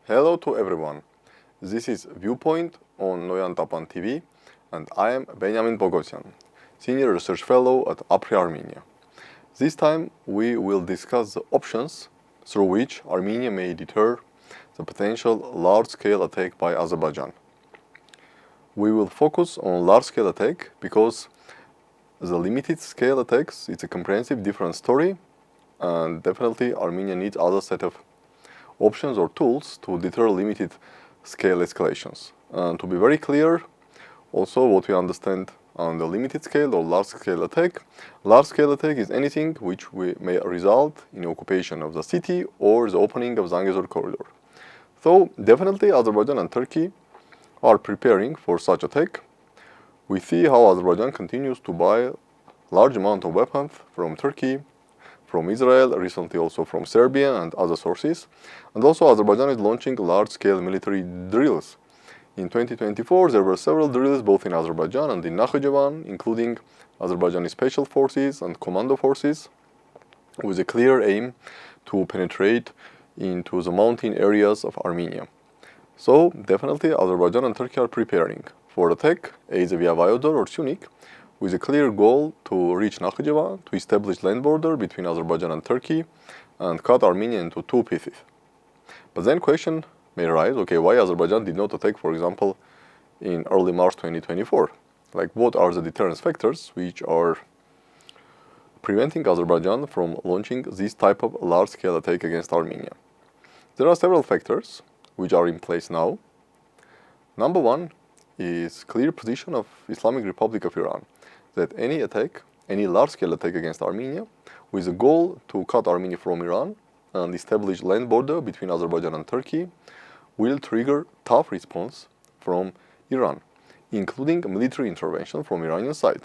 Hello to everyone. This is Viewpoint on Noyan Tapan TV, and I am Benyamin Poghosyan, Senior Research Fellow at Armenia. This time we will discuss the options through which Armenia may deter the potential large-scale attack by Azerbaijan. We will focus on large-scale attack because the limited-scale attacks is a comprehensive different story, and definitely Armenia needs other set of options or tools to deter limited scale escalations. And to be very clear, also what we understand on the limited scale or large scale attack is anything which may result in occupation of the city or the opening of Zangezur corridor. So definitely Azerbaijan and Turkey are preparing for such attack. We see how Azerbaijan continues to buy large amount of weapons from Turkey, from Israel, recently also from Serbia and other sources. And also Azerbaijan is launching large-scale military drills. In 2024, there were several drills both in Azerbaijan and in Nakhichevan, including Azerbaijani special forces and commando forces, with a clear aim to penetrate into the mountain areas of Armenia. So definitely Azerbaijan and Turkey are preparing for attack, either via Vyodor or Syunik, with a clear goal to reach Nakhichevan, to establish land border between Azerbaijan and Turkey, and cut Armenia into two pieces. But then question may arise, okay, why Azerbaijan did not attack, for example, in early March 2024? Like, what are the deterrence factors which are preventing Azerbaijan from launching this type of large-scale attack against Armenia? There are several factors which are in place now. Number one is clear position of Islamic Republic of Iran, that any attack, any large-scale attack against Armenia, with the goal to cut Armenia from Iran and establish land border between Azerbaijan and Turkey, will trigger tough response from Iran, including military intervention from Iranian side.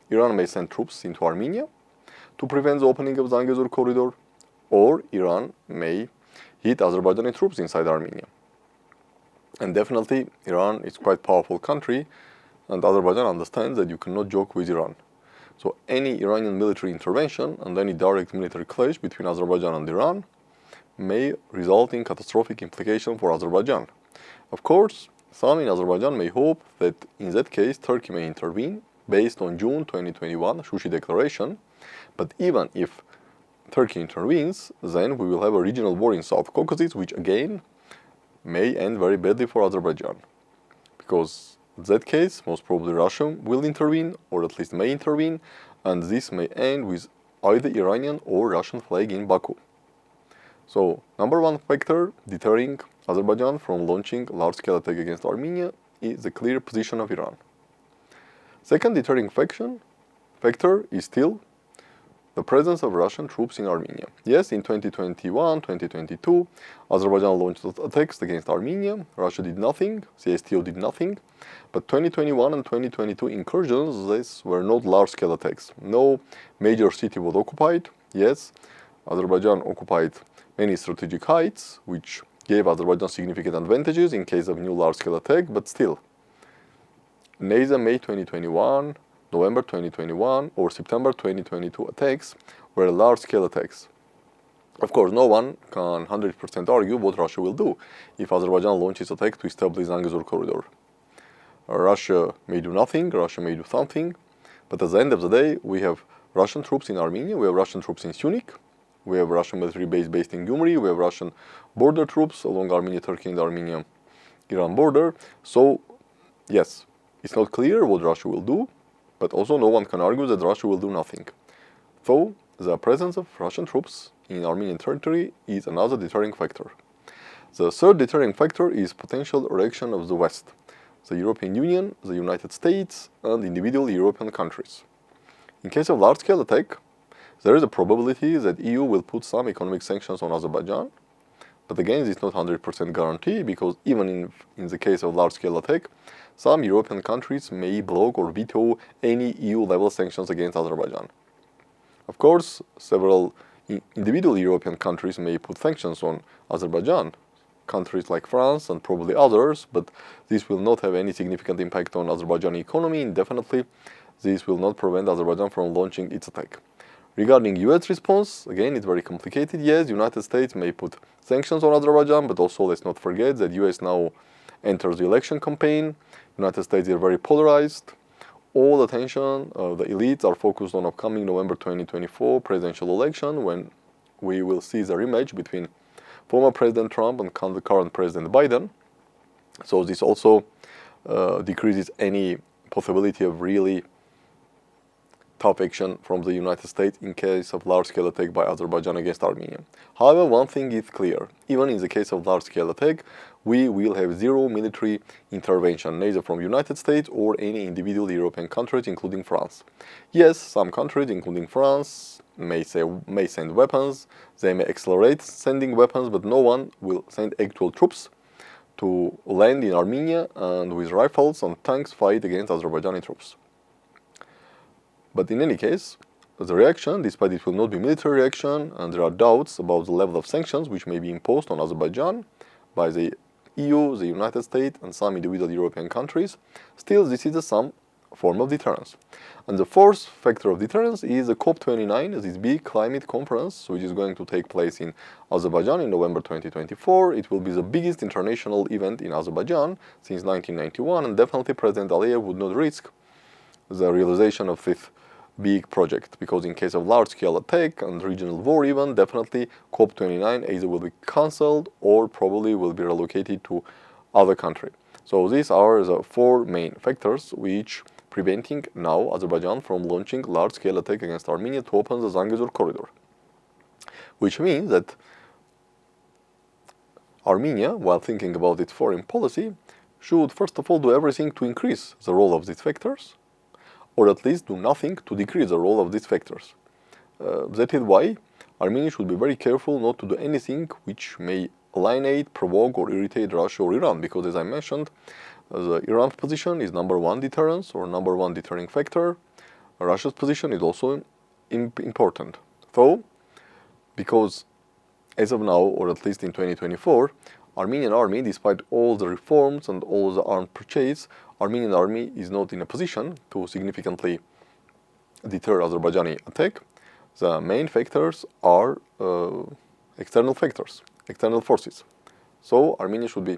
Iran may send troops into Armenia to prevent the opening of Zangezur corridor, or Iran may hit Azerbaijani troops inside Armenia. And definitely Iran is quite powerful country, and Azerbaijan understands that you cannot joke with Iran. So any Iranian military intervention and any direct military clash between Azerbaijan and Iran may result in catastrophic implication for Azerbaijan. Of course, some in Azerbaijan may hope that in that case Turkey may intervene based on June 2021 Shushi Declaration, but even if Turkey intervenes, then we will have a regional war in South Caucasus, which again may end very badly for Azerbaijan. Because in that case, most probably Russia will intervene, or at least may intervene, and this may end with either Iranian or Russian flag in Baku. So, number one factor deterring Azerbaijan from launching large-scale attack against Armenia is the clear position of Iran. Second deterring factor is still the presence of Russian troops in Armenia. Yes, in 2021, 2022, Azerbaijan launched attacks against Armenia. Russia did nothing, CSTO did nothing. But 2021 and 2022 incursions, these were not large-scale attacks. No major city was occupied. Yes, Azerbaijan occupied many strategic heights, which gave Azerbaijan significant advantages in case of new large-scale attack, but still, neither May 2021, November 2021 or September 2022 attacks were large-scale attacks. Of course, no one can 100% argue what Russia will do if Azerbaijan launches attack to establish Zangezur corridor. Russia may do nothing, Russia may do something, but at the end of the day, we have Russian troops in Armenia, we have Russian troops in Syunik, we have Russian military base based in Gyumri, we have Russian border troops along Armenia, Turkey, and the Armenia-Iran border. So, yes, it's not clear what Russia will do, but also no one can argue that Russia will do nothing. So, the presence of Russian troops in Armenian territory is another deterring factor. The third deterring factor is potential reaction of the West, the European Union, the United States, and individual European countries. In case of large-scale attack, there is a probability that EU will put some economic sanctions on Azerbaijan, But again, this is not 100% guarantee, because even in the case of large-scale attack, some European countries may block or veto any EU-level sanctions against Azerbaijan. Of course, several individual European countries may put sanctions on Azerbaijan, countries like France and probably others, but this will not have any significant impact on Azerbaijani economy. Indefinitely, this will not prevent Azerbaijan from launching its attack. Regarding US response, again, it's very complicated. Yes, the United States may put sanctions on Azerbaijan, but also let's not forget that US now enters the election campaign. United States is very polarized. All attention of the elites are focused on upcoming November 2024 presidential election, when we will see the rematch between former President Trump and current President Biden. So this also decreases any possibility of really tough action from the United States in case of large-scale attack by Azerbaijan against Armenia. However, one thing is clear. Even in the case of large-scale attack, we will have zero military intervention, neither from United States or any individual European countries, including France. Yes, some countries, including France, may send weapons, they may accelerate sending weapons, but no one will send actual troops to land in Armenia and with rifles and tanks fight against Azerbaijani troops. But in any case, the reaction, despite it will not be military reaction, and there are doubts about the level of sanctions which may be imposed on Azerbaijan by the EU, the United States, and some individual European countries, still this is some form of deterrence. And the fourth factor of deterrence is the COP29, this big climate conference, which is going to take place in Azerbaijan in November 2024. It will be the biggest international event in Azerbaijan since 1991, and definitely President Aliyev would not risk the realization of this big project, because in case of large-scale attack and regional war even, definitely COP29 either will be cancelled or probably will be relocated to other country. So these are the four main factors which preventing now Azerbaijan from launching large-scale attack against Armenia to open the Zangezur corridor. Which means that Armenia, while thinking about its foreign policy, should first of all do everything to increase the role of these factors, or at least do nothing to decrease the role of these factors. That is why Armenia should be very careful not to do anything which may alienate, provoke, or irritate Russia or Iran, because as I mentioned, the Iran's position is number one deterrence or number one deterring factor. Russia's position is also important. So, because as of now, or at least in 2024, Armenian army, despite all the reforms and all the armed purchase, Armenian army is not in a position to significantly deter Azerbaijani attack. The main factors are external factors, external forces. So Armenia should be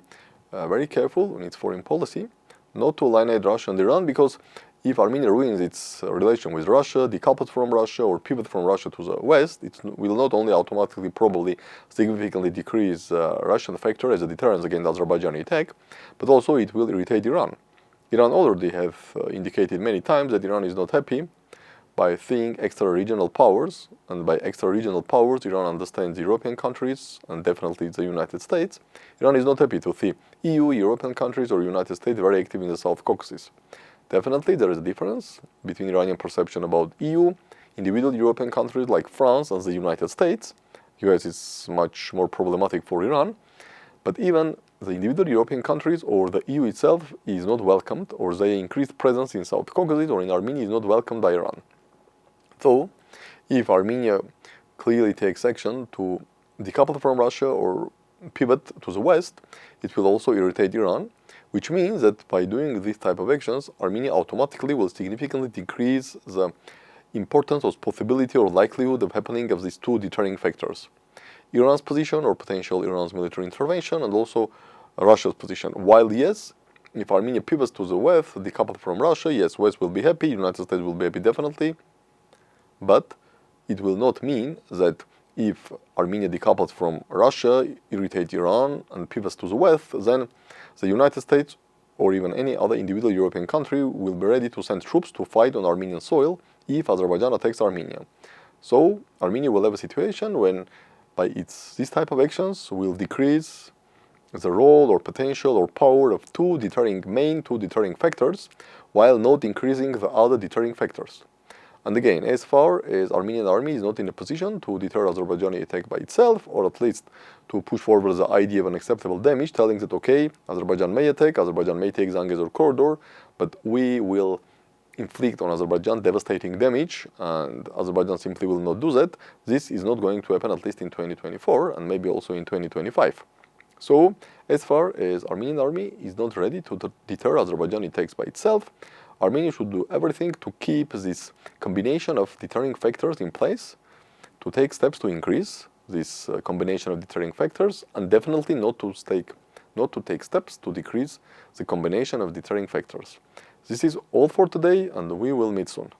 very careful in its foreign policy, not to alienate Russia and Iran, because if Armenia ruins its relation with Russia, decouples from Russia, or pivot from Russia to the West, it will not only automatically probably significantly decrease Russian factor as a deterrence against Azerbaijani attack, but also it will irritate Iran. Iran already have indicated many times that Iran is not happy by seeing extra-regional powers, and by extra-regional powers, Iran understands European countries and definitely the United States. Iran is not happy to see EU, European countries, or United States very active in the South Caucasus. Definitely, there is a difference between Iranian perception about EU, individual European countries like France and the United States. US is much more problematic for Iran, but even the individual European countries or the EU itself is not welcomed, or their increased presence in South Caucasus or in Armenia is not welcomed by Iran. So, if Armenia clearly takes action to decouple from Russia or pivot to the West, it will also irritate Iran, which means that by doing this type of actions, Armenia automatically will significantly decrease the importance or possibility or likelihood of happening of these two deterring factors. Iran's position or potential Iran's military intervention, and also Russia's position. While yes, if Armenia pivots to the West, decoupled from Russia, yes, West will be happy, United States will be happy definitely, but it will not mean that if Armenia decouples from Russia, irritates Iran, and pivots to the West, then the United States or even any other individual European country will be ready to send troops to fight on Armenian soil if Azerbaijan attacks Armenia. So Armenia will have a situation when by this type of actions will decrease the role or potential or power of two deterring factors, while not increasing the other deterring factors. And again, as far as Armenian army is not in a position to deter Azerbaijani attack by itself, or at least to push forward the idea of an acceptable damage, telling that, okay, Azerbaijan may attack, Azerbaijan may take Zangezur corridor, but we will inflict on Azerbaijan devastating damage, and Azerbaijan simply will not do that. This is not going to happen, at least in 2024, and maybe also in 2025. So, as far as Armenian army is not ready to deter Azerbaijani attacks by itself, Armenia should do everything to keep this combination of deterring factors in place, to take steps to increase this combination of deterring factors, and definitely not to take steps to decrease the combination of deterring factors. This is all for today, and we will meet soon.